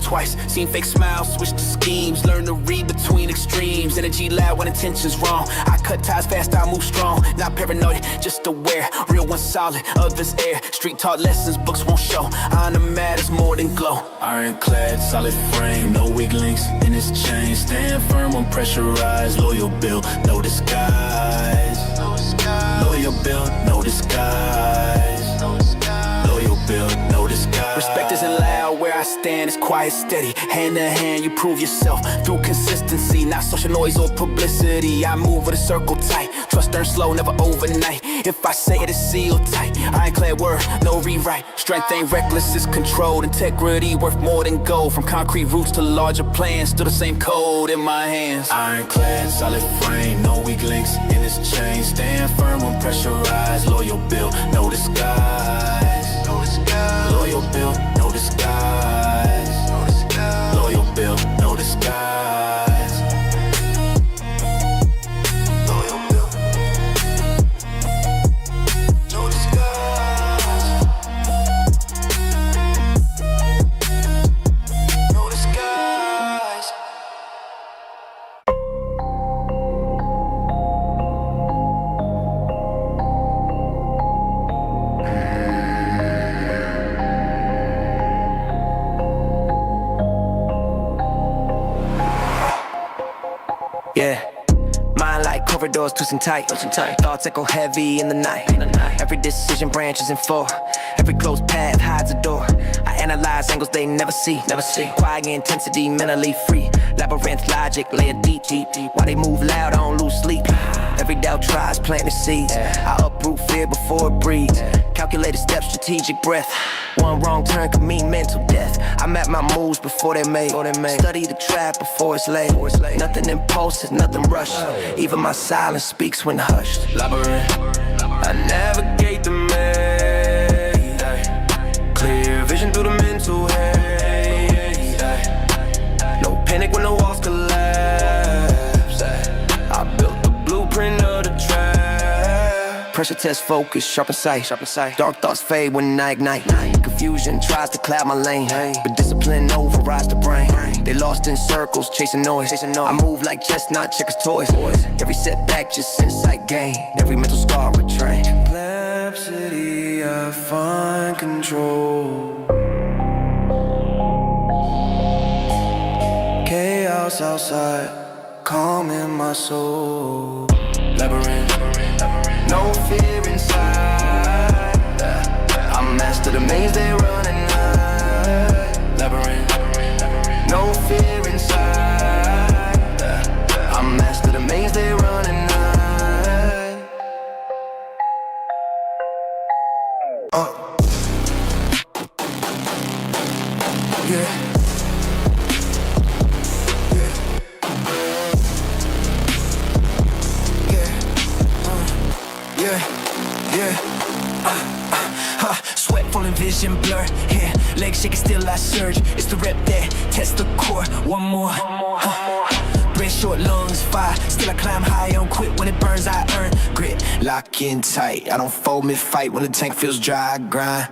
twice. Seen fake smiles, switch to schemes. Learn to read between extremes. Energy loud when intention's wrong. I cut ties fast, I move strong. Not paranoid, just aware. Real ones solid, others air. Street taught lessons, books won't show. Honor matters more than glow. Ironclad, solid frame. No weak links in this chain. Stand firm when pressurized. Loyal build, no disguise. Loyal build, no disguise. Loyal build, no disguise. Respect isn't loud, where I stand is quiet, steady. Hand to hand, you prove yourself through consistency. Not social noise or publicity. I move with a circle tight. Trust earned slow, never overnight. If I say it, it's sealed tight. Ironclad word, no rewrite. Strength ain't reckless, it's controlled. Integrity worth more than gold. From concrete roots to larger plans, still the same code in my hands. Ironclad, solid frame, no weak links in this chain. Stand firm when pressurized. Loyal build, no disguise. Loyal build, no disguise. Loyal build, no disguise. Loyal build, no disguise. No disguise. Yeah, mind like corridors twisting tight. Thoughts echo heavy in the night. Every decision branches in four. Every closed path hides a door. I analyze angles they never see. Quiet intensity, mentally free. Labyrinth logic, layer deep. While they move loud, I don't lose sleep. Every doubt tries, planting seeds. I uproot fear before it breeds. Calculated steps, strategic breath. One wrong turn could mean mental death. I map my moves before they're made. Study the trap before it's laid. Nothing impulsive, nothing rushed. Even my silence speaks when hushed. Labyrinth, I navigate the maze. Clear vision through the mental haze. No panic when the walls collapse. I built the blueprint of the trap. Pressure test focus, sharpen sight. Dark thoughts fade when I ignite. Confusion tries to cloud my lane, but discipline overrides the brain. They lost in circles, chasing noise. I move like chestnut, checkers toys. Every setback just insight gain. Every mental scar retrain. Complexity, I find control. Chaos outside, calm in my soul. Labyrinth, no fear inside. I master the maze they run at night. Labyrinth, no fear inside. I master the maze they run at night. Yeah. Sweat falling, vision blur. Yeah, legs shaking, still I surge. It's the rep that test the core. One more. Breath short, lungs fire. Still I climb high, I don't quit when it burns. I earn grit, lock in tight. I don't fold mid-fight when the tank feels dry. I grind.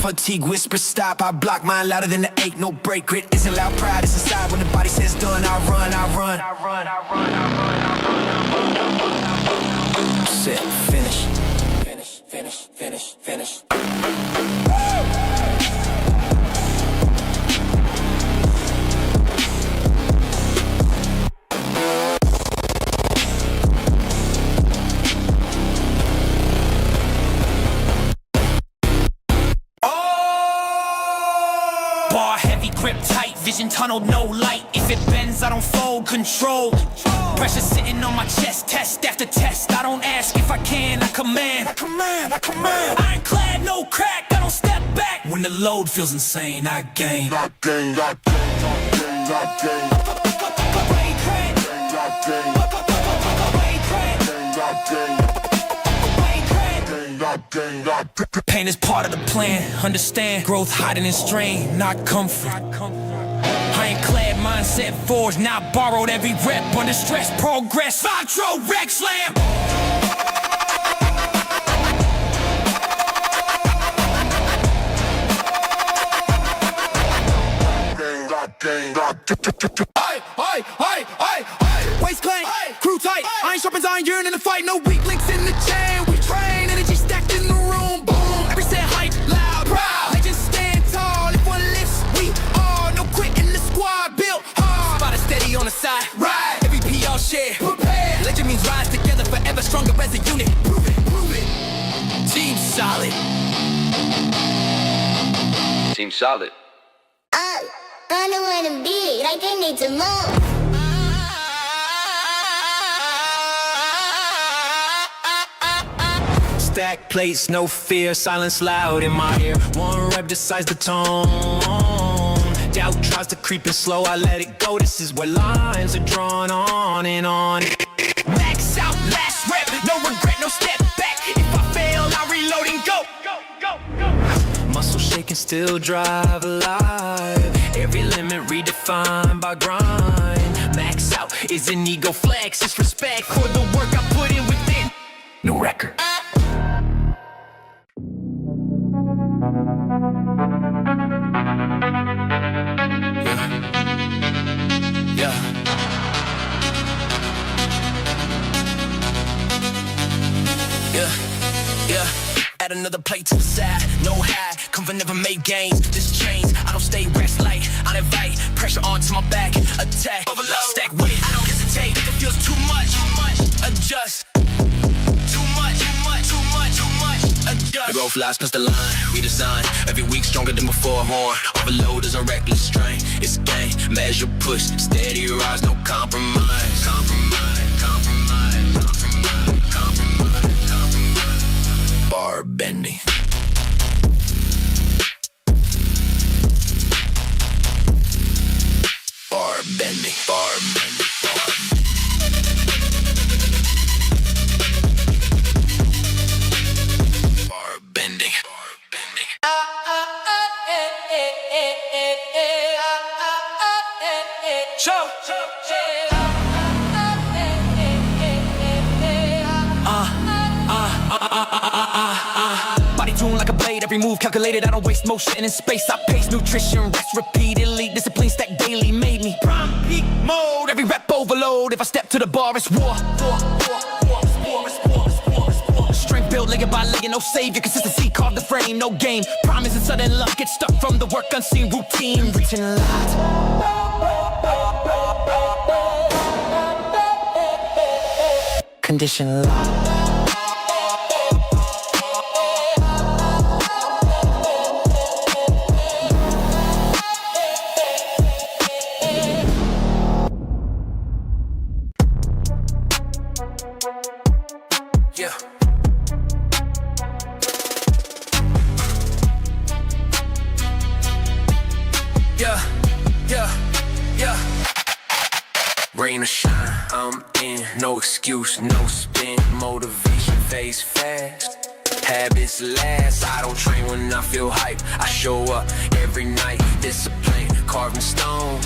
Fatigue whisper stop. I block mine louder than the ache. No break. Grit isn't loud, pride is inside. When the body says done, I run. Set, finish. Bar heavy, grip tight, vision tunnel, no light. If it bends, I don't fold, control. Pressure sitting on my chest, test after test. I don't ask if I can, I command. Ironclad, no crack, I don't step back. When the load feels insane, I gain. Pain is part of the plan, understand. Growth hiding in strain, not comfort. Ironclad mindset forged, not borrowed. Every rep under stress, progress. Vitro, Rex Slam. Waist clank, crew tight. I ain't sharp as iron in the fight. No weak links in the chain. We train, energy stacked in the room. Boom, every set hype, loud, proud. Legends stand tall. If one lifts, we all no quit in the squad. Built hard. Spot steady on the side. Right. Every PR share. Prepare. Legend means rise together forever stronger as a unit. Prove it, prove it. Team solid. Team solid. I don't wanna be like I need to move. Stack plates, no fear, silence loud in my ear. One rep decides the tone. Doubt tries to creep in slow, I let it go. This is where lines are drawn on and on. Max out, last rep. No regret, no step back. If I fail, I reload and go. Muscle shaking, still drive alive. Every limit redefined by grind. Max out is an ego flex. It's respect for the work I put in within. No record. Yeah. Add another plate to the side, no high, comfort never made gains. This change, I don't stay rest light. I invite pressure onto my back, attack, overload, stack with it. I don't hesitate, if it feels too much, adjust. Too much, adjust. The growth lies past the line, redesign. Every week stronger than before, more overload is a reckless strain. It's a game, measure, push, steady rise, no compromise. Bar bending. Bar bending. Body tuned like a blade, every move calculated. I don't waste motion in space. I pace nutrition, rest repeatedly. Discipline stack daily made me prime peak mode. Every rep overload. If I step to the bar, it's war. Strength built leg by leg, no savior. Consistency carved the frame, no game. Promise and sudden luck. Get stuck from the work, unseen routine. Written loud. Condition locked. Rain or shine, I'm in. No excuse, no spin. Motivation fades fast. Habits last. I don't train when I feel hype. I show up every night. Discipline, carving stone.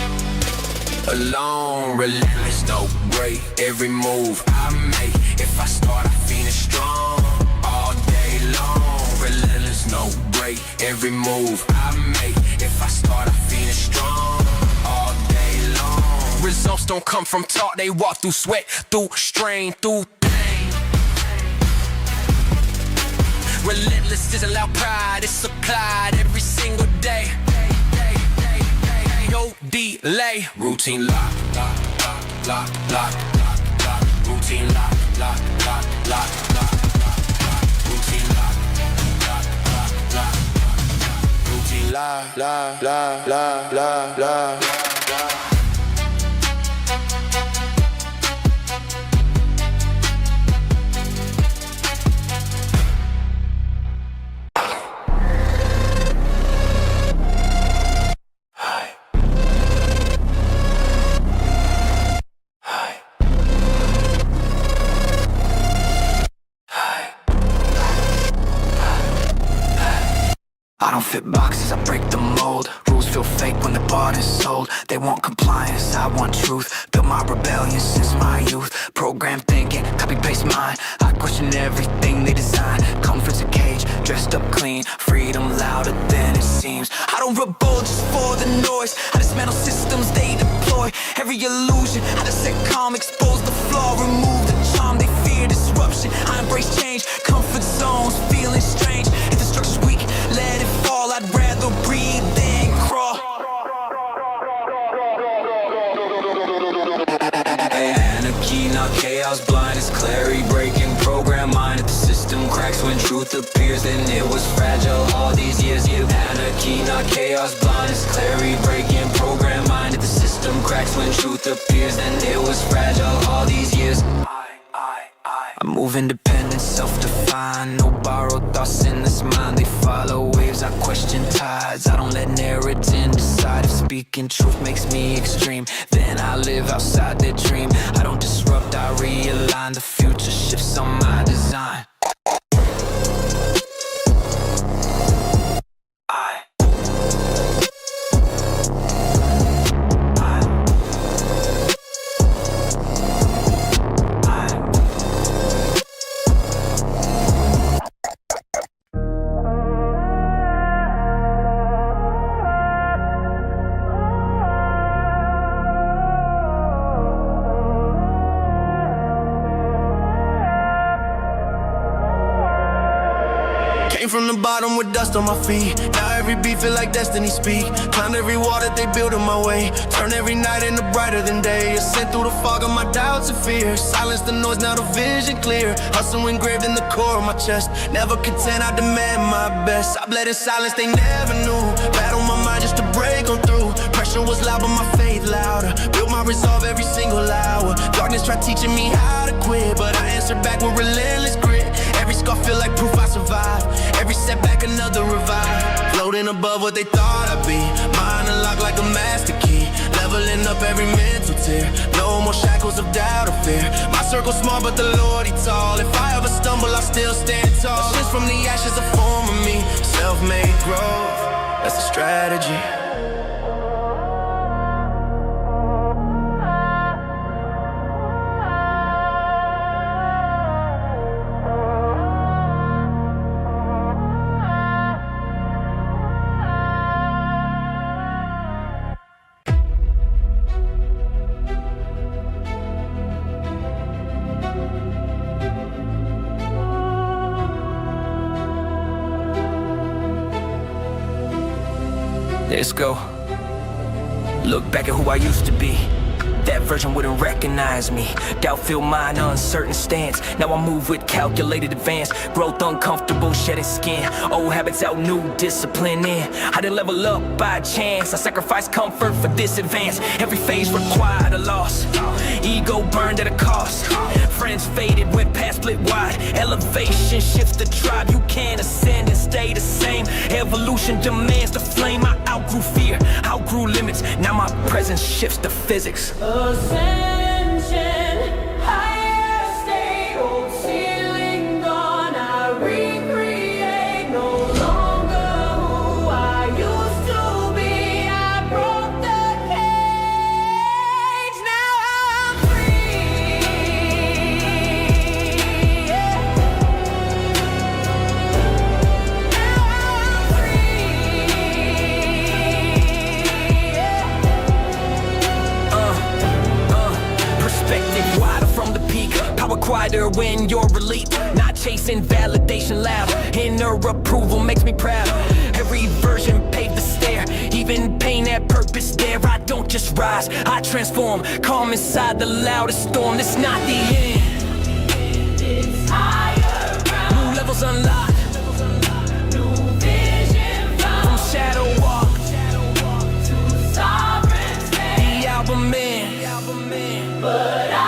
Alone, relentless, no break. Every move I make. If I start, I finish strong. All day long, relentless, no break. Every move I make. If I start, I finish strong. All day long. Results don't come from talk, they walk through sweat, through strain, through pain. Relentless isn't loud pride, it's applied every single day. No delay. Routine lock. Routine lock. Routine lock. Routine lock. I don't fit boxes, I break the mold. Rules feel fake when the bought is sold. They want compliance, I want truth. Built my rebellion since my youth. Program thinking, copy paste mine. I question everything they design. Comfort's a cage, dressed up clean. Freedom louder than it seems. I don't rebel just for the noise. I dismantle systems every illusion. I just set calm, expose the flaw, remove the charm. They fear disruption, I embrace change. Comfort zones, feeling strange. If the structure's weak, let it fall. I'd rather breathe than crawl. Anarchy, not chaos, blind as clarity, breaking program mind. If the system cracks when truth appears, then it was fragile all these years. Yeah, anarchy, not chaos, blind as clarity, breaking program mind. If the system cracks when truth appears, then it was fragile all these years. I move independent, self-defined. No borrowed thoughts in this mind. They follow waves, I question tides. I don't let narratives decide. If speaking truth makes me extreme, then I live outside their dream. I don't disrupt, I realign. The future shifts on my design. Came from the bottom with dust on my feet. Now every beat feel like destiny speak. Climbed every wall that they built on my way. Turn every night into brighter than day. Ascend through the fog of my doubts and fears. Silence the noise, now the vision clear. Hustle engraved in the core of my chest. Never content, I demand my best. I bled in silence, they never knew. Battle my mind just to break on through. Pressure was loud, but my faith louder. Built my resolve every single hour. Darkness tried teaching me how to quit, but I answered back with relentless grit. Every scar feel like proof I survived. Every setback another revive. Floating above what they thought I'd be. Mind unlocked like a master key. Leveling up every mental tear. No more shackles of doubt or fear. My circle's small but the Lord He tall. If I ever stumble I still stand tall. Ashes from the ashes a form of me. Self-made growth, that's a strategy. Let's go. Look back at who I used to be. That version wouldn't recognize me. Doubt filled mind, uncertain stance. Now I move with calculated advance. Growth uncomfortable, shedding skin. Old habits out, new discipline in. I didn't level up by chance. I sacrificed comfort for this advance. Every phase required a loss. Ego burned at a cost. Friends faded, went past split wide. Elevation shifts the tribe. You can't ascend and stay the same. Evolution demands the flame. I outgrew fear, outgrew limits. Now my presence shifts the physics. Ascension, higher state, old ceiling gone, I recreate, no longer who I used to be. I broke the cage, now I'm free. Yeah. Now I'm free. Yeah. Perspective wider from the peak. Power quieter when you're elite. Not chasing validation loud. Inner approval makes me proud. Every version paved the stair. Even pain had purpose there. I don't just rise, I transform. Calm inside the loudest storm. It's not the end. It's higher ground, New levels unlocked. new vision From found, shadow walk. to sovereign state. The album in. But I am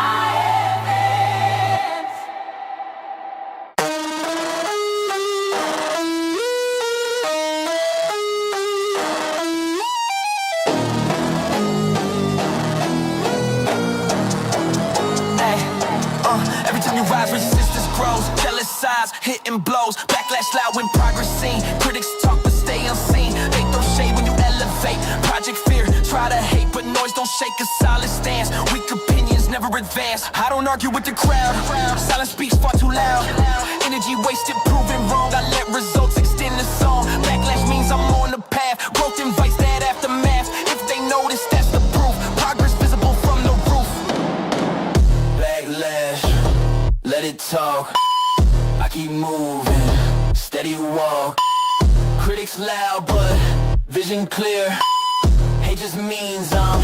Every time you rise, resistance grows. Jealous sides, hitting blows. Backlash loud when progress seen. Critics talk but stay unseen. They throw shade when you elevate. Project fear, try to hate, but noise don't shake a solid stance. Weak opinions never advance. I don't argue with the crowd. Silence speaks far too loud. Energy wasted, proven wrong. I let results extend the song. Backlash means I'm on the path. Growth invites that aftermath. If they notice, that's the proof. Progress visible from steady walk. Critics loud, but vision clear. Hate just means I'm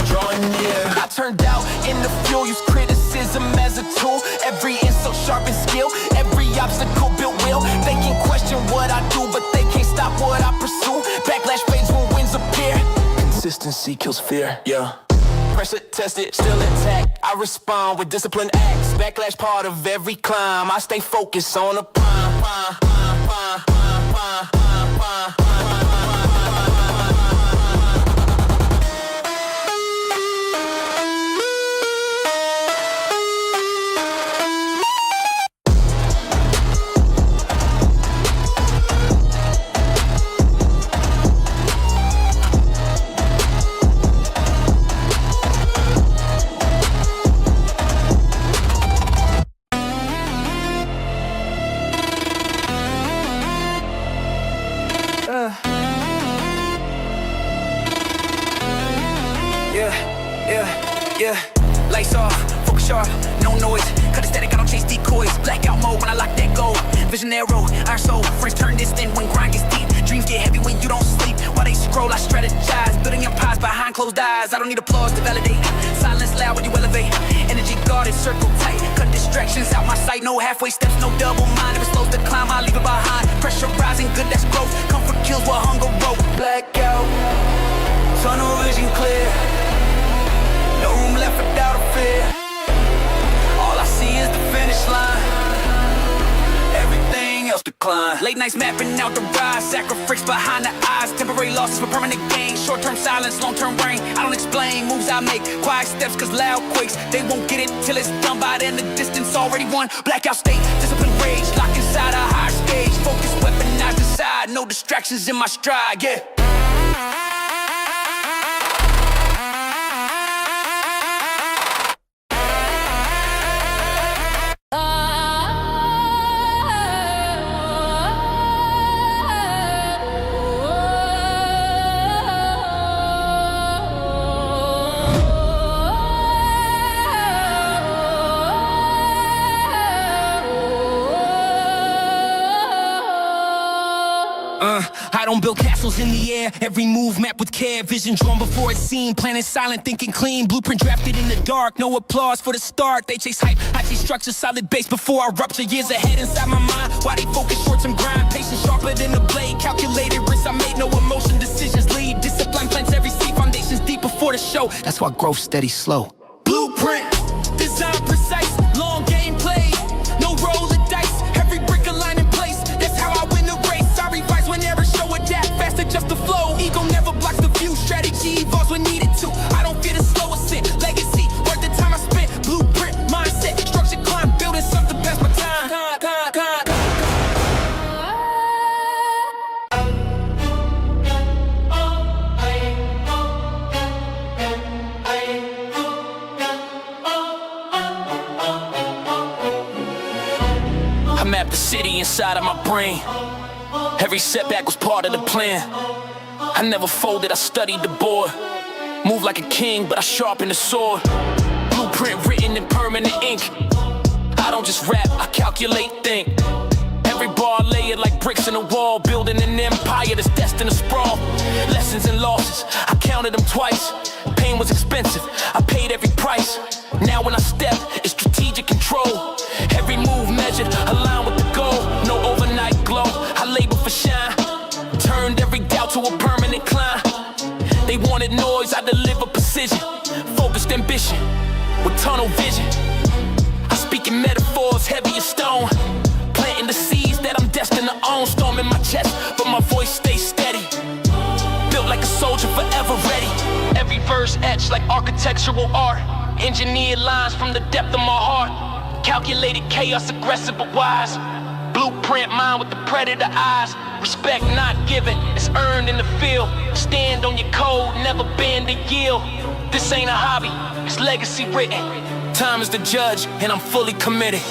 drawing near. I turned out in the fuel, use criticism as a tool. Every insult sharpens skill, every obstacle built will. They can question what I do, but they can't stop what I pursue. Backlash fades when winds appear. Consistency kills fear, yeah. Pressure tested, still intact. I respond with disciplined acts. Backlash part of every climb. I stay focused on the prime. Yeah. Lights off, focus sharp, no noise. Cut the static, I don't chase decoys. Blackout mode when I lock that goal. Vision arrow, iron soul. Friends turn distant when grind gets deep. Dreams get heavy when you don't sleep. While they scroll, I strategize. Building empires behind closed eyes. I don't need applause to validate. Silence loud when you elevate. Energy guarded, circle tight. Cut distractions out my sight. No halfway steps, no double mind. If it slows the climb, I leave it behind. Pressure rising, good, that's growth. Comfort kills what hunger wrote. Blackout, tunnel vision clear. No room left for doubt or fear. All I see is the finish line. Everything else decline. Late nights mapping out the rise. Sacrifice behind the eyes. Temporary losses for permanent gain. Short-term silence, long-term rain. I don't explain moves I make. Quiet steps cause loud quakes. They won't get it till it's done. By then the distance already won. Blackout state, discipline rage. Locked inside a higher stage. Focus weaponized inside. No distractions in my stride, yeah. I don't build castles in the air. Every move mapped with care. Vision drawn before it's seen. Planning silent, thinking clean. Blueprint drafted in the dark. No applause for the start. They chase hype. I chase structure, solid base before I rupture. Years ahead inside my mind. Why they focus short-term grind? Patience sharper than a blade. Calculated risks I made. No emotion. Decisions lead. Discipline plants every seed. Foundations deep before the show. That's why growth steady slow. Blueprint, design precise. Long game played. No roll of dice. Every brick aligned in place. That's how I win the race. I revise whenever show adapt. Fast adjust the flow. Ego never blocks the view. Strategy evolves when needed to. I don't fear the slow ascent. Legacy, worth the time I spent. Blueprint, mindset, structure, climb, building something past my time. I mapped the city inside of my brain. Every setback was part of the plan. I never folded, I studied the board. Move like a king, but I sharpen the sword. Blueprint written in permanent ink. I don't just rap, I calculate, think. Every bar layered like bricks in a wall. Building an empire that's destined to sprawl. Lessons and losses, I counted them twice. Pain was expensive, I paid every price. Now when I step, it's strategic control. Every move measured, aligned with the goal. No overnight glow, I labor for shine. Turned every doubt to a permanent climb. They wanted noise, I deliver precision. Focused ambition, with tunnel vision. I speak in metaphors heavy as stone. Planting the seeds that I'm destined to own. Storm in my chest, but my voice stays steady. Built like a soldier, forever ready. Every verse etched like architectural art. Engineered lines from the depth of my heart. Calculated chaos, aggressive but wise. Blueprint mind with the predator eyes. Respect not given, it's earned in the field. Stand on your code, never bend or yield. This ain't a hobby, it's legacy written. Time is the judge, and I'm fully committed.